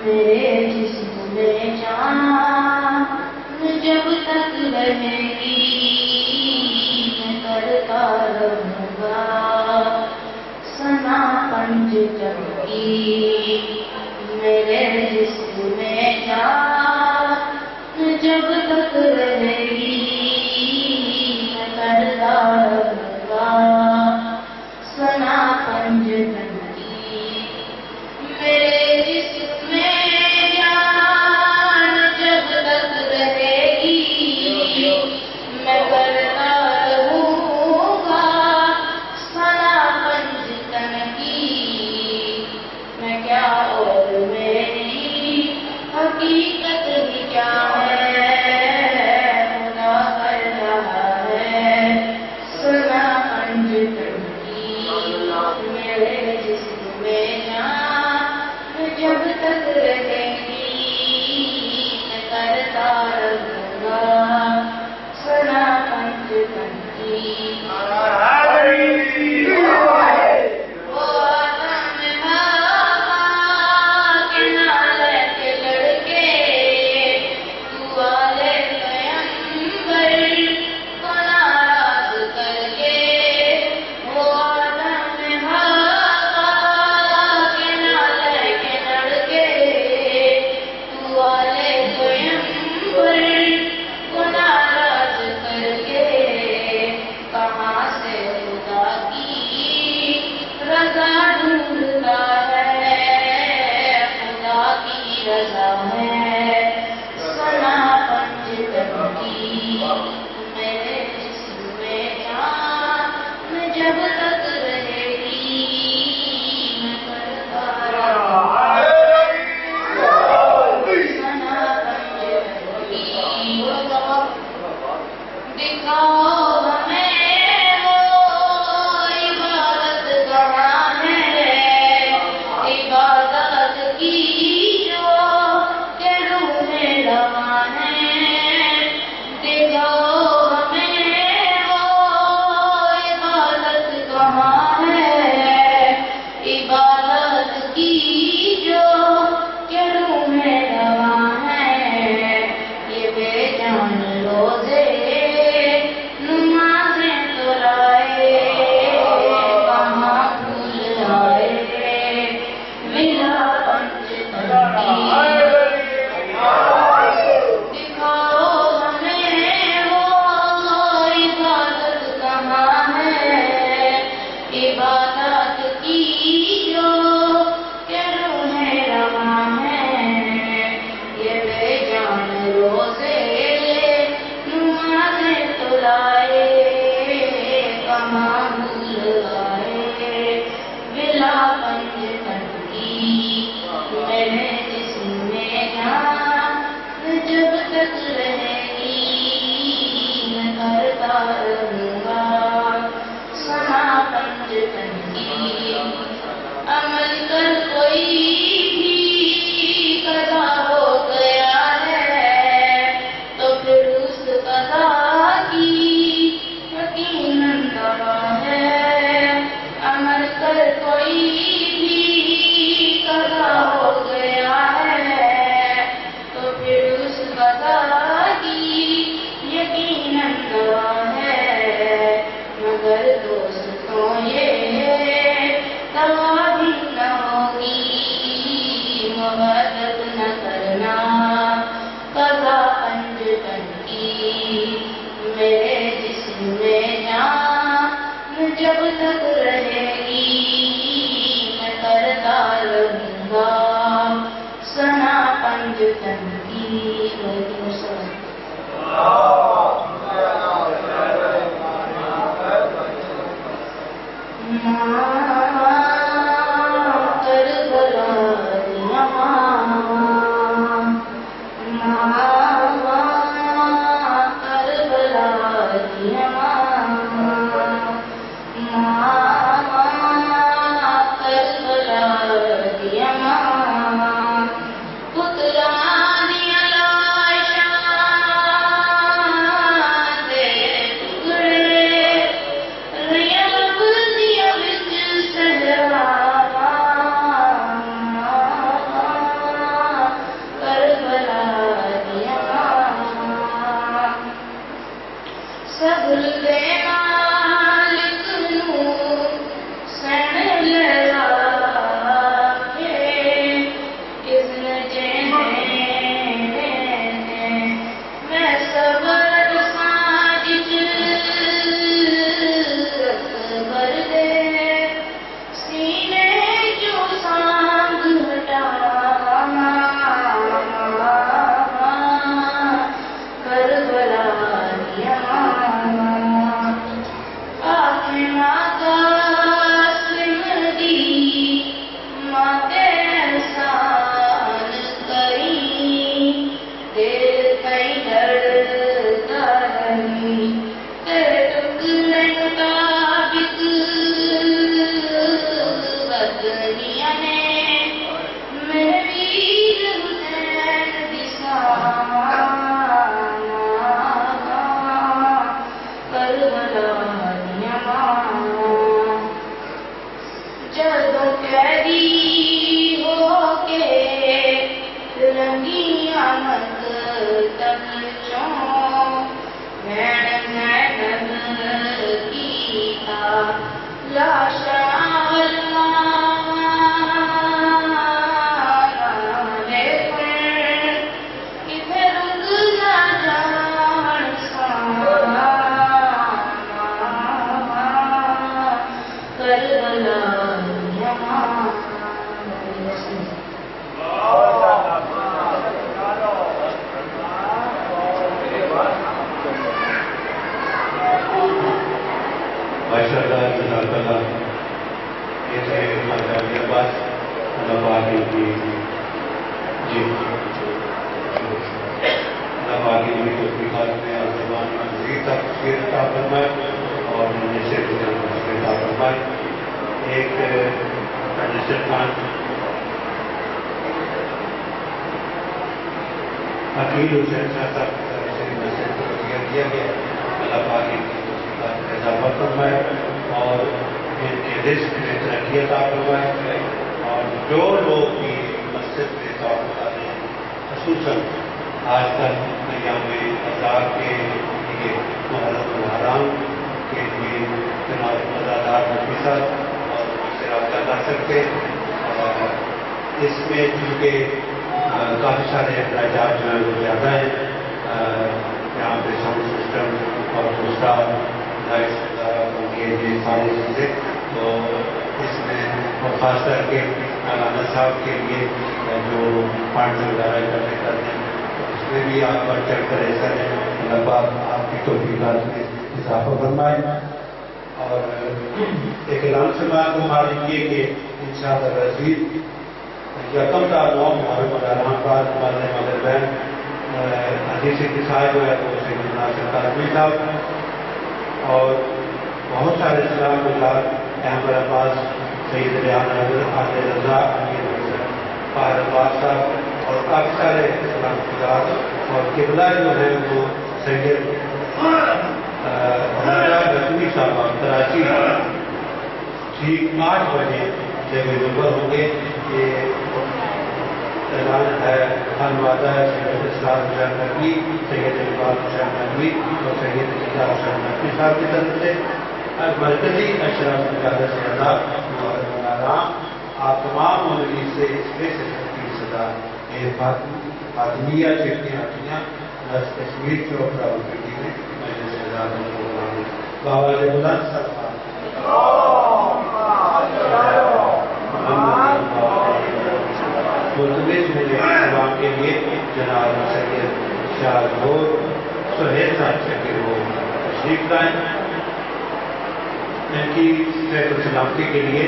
میرے جسم میں جان جب تک رہے گی میں کرتا رہوں گا ثنا پنج تن کی. میرے جسم میں جان جب تک رہے گی میں کرتا رہوں گا ثنا پنج تن کی. میرے جسم میں جان جب تک رہے گی میں کرتا رہوں گا ثنا پنج تن کی. میں کیا اور میری حقیقت بھی کیا ہے خدا کر رہا ہے ثنا پنج تن کی. میرے جسم میں جان جب تک رہے گی میں کرتا رہوں گا ثنا پنج تن کی. وہ آدم ہوا کے نالے کے لڑکے تو والے پیغمبر کو ناراض کر کے. وہ آدم ہوا کے نالے کے لڑکے تو والے پیغمبر کو ناراض کر کے. کہاں سے خدا کی رضا ڈھونڈتا ہے خدا کی رضا ہے ثنا پنج تن کی. میرے جسم میں جان جب تک رہے گی میں کرتا رہوں گا ثنا پنج تن کی. دکھاؤ ہمیں وہ عبادت کہاں ہے عبادت کی جو کہ روح میں رواں ہے. دکھاؤ ہمیں وہ عبادت کہاں ہے عبادت کی جو کہ روح میں رواں ہے. یہ بے جان روزے نمازیں تو لائے کہاں بھول آئے ولا پنج تن کی. دکھاؤ ہمیں وہ عبادت کہاں ہے عبادت کی جو کہ روح رواں ہے. یہ بے جان روزے نمازیں تو لائے کہاں بھول آئے ولا پنج تن کی. میرے جسم میں جان جب تک رہے گی میں کرتا رہوں گا ثنا پنج تن کی. عمل کر کوئی بھی قضا ہو گیا ہے تو پھر اس قضا کی یقیناً دوا ہے. عمل کر کوئی بھی قضا ہو گیا ہے تو پھر اس قضا کی یقیناً دوا ہے. مگر دوستوں یہ دوا بھی نہ ہوگی محبت نہ کرنا قضا پنج تن کی. میرے جسم میں جان جب تک رہے گی میں کرتا رہوں گا ثنا پنج تن کی. وعلیکم السلام. کربلا دی اماں کربلا دی اماں کربلا دی اماں پتراں دیاں لاشاں ماشاءاللہ جزاک اللہ. یہ تھے خواجہ علی عباس اللہ پاک ان کی جی اللہ پاک ان کی توفیقات میں اور زبان میں مزید تفصیل عطا فرمائے اور منشر کو تفصیل عطا فرمائے. ایک منشر خان عقیل حسین شاہ صاحب کی طرف سے منشر کو دیا گیا. اللہ پاک ان کی توفیقات میں اضافہ فرمائے اور ان کے رزق میں ترقی عطا فرمائے. اور جو لوگ بھی مسجد میں تعلق رکھتے ہیں خصوصاً آج کل ایام عذاب کے لیے محرم الحرام کے لیے جناب مزادار نفیسہ اور ان سے رابطہ کر سکتے. اس میں چونکہ کافی سارے اخراجات جو ہیں وہ زیادہ ہیں. یہاں پہ ساؤنڈ سسٹم اور دوسرا لائٹس یہ ساری چیزیں تو اس میں اور خاص کر کے مولانا صاحب کے لیے جو فنڈ وغیرہ اکٹھے کرتے ہیں اس میں بھی آپ بڑھ چڑھ کر ایسا ہے. اللہ پاک آپ کی توفیقات میں اضافہ فرمائے. اور ایک اعلان سے میں آپ کو معلوم یہ کہ انشاءاللہ العزیز یکم تا 9 محرم الحرام بعد ہمارے مدر بہن حدیث اتصال جو ہے وہ سید ناصر قاسمی صاحب اور بہت سارے اسلام گزار احمد عباس سید ریحان عادل رضا امیر فاہر عباس صاحب اور کافی سارے اسلام گزار اور قبلہ جو ہے وہ سید رسمی صاحب کراچی ٹھیک 8 بجے جب ڈلیور ہوں گے. یہ اعلان ہے خانوادہ سید اسلام حسین نقوی سید اقبال حسین نقوی اور سید اقبال حسین نقوی صاحب کی طرف سے مرکزی اشراف زیادہ سے زیادہ محرم الحرام. آپ تمام مولوی سے اس میں سے 30,000 فاطمیہ چٹیاں آتیاں بس کشمیر کے اور راولپنڈی میں مجلس سے زیادہ پروگرام بابا بلند صاحب ملتمس میں عوام کے لیے جناب سید شاہ گور سہیل صاحب سے کہ وہ تشریف لائیں. ان کی صحت و سلامتی کے لیے